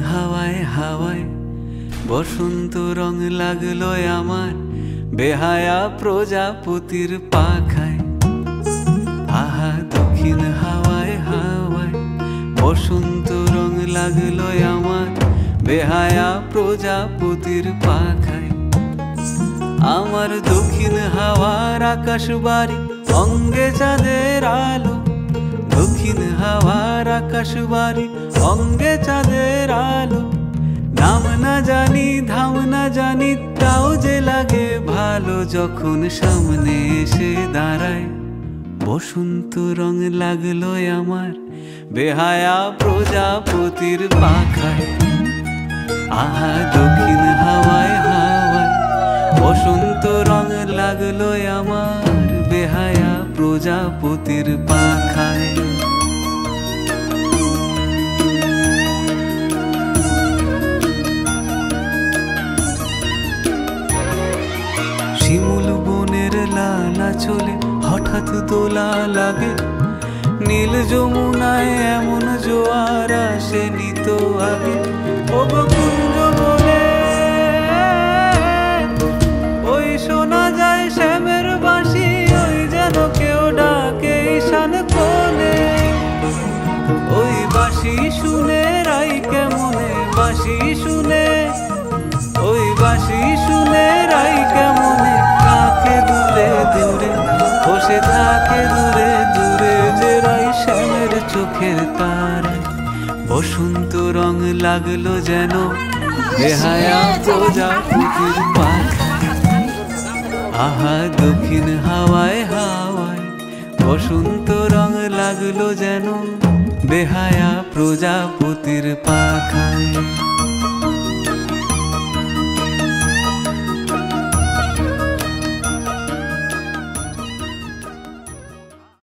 হাওয়ায় হাওয়ায় বসন্ত রং লাগলো আমার বেহায়া প্রজাপতির পাখায়। আহা দক্ষিণ হাওয়ায় হাওয়ায় বসন্ত রং লাগলো আমার বেহায়া প্রজাপতির পাখায়। আমার দক্ষিণ হাওয়ার আকাশ বাড়ি অঙ্গে চাঁদের আলো, দক্ষিণ হাওয়ার আকাশ বাড়ি অঙ্গে চাঁদের আলো। নাম না জানি ধাম না জানি তাও যে লাগে ভালো যখন সামনে এসে দাঁড়ায়। বসন্ত রং লাগলো আমার বেহায়া প্রজাপতির পাখায়। আহা দক্ষিণ হাওয়ায় হাওয়ায় বসন্ত রং লাগলো আমার বেহায়া প্রজাপতির পাখায়। শিমুল বনের লালা চলে হঠাৎ দোলা লাগে, নীল যমুনায় এমন জোয়ার আসেনি তো আগে। ও কুঞ্জ বলে ওই শোনা যায় শ্যামের বাঁশি, ওই যেন কেউ ডাকে ঈশান কোণে। ওই বাঁশি শুনে রাই কেমনে বাঁশি শুনে, ওই বাঁশি শুনে রাই কেমনে থাকে দূরে দূরে বসে থাকে দূরে দূরে যে রাই শ্যামের চোখের তারায়। বসন্ত রং লাগলো যেন বেহায়া প্রজাপতির পাখায়। আহা দক্ষিণ হাওয়ায় হাওয়ায় বসন্ত রং লাগলো যেন বেহায়া প্রজাপতির পাখায়।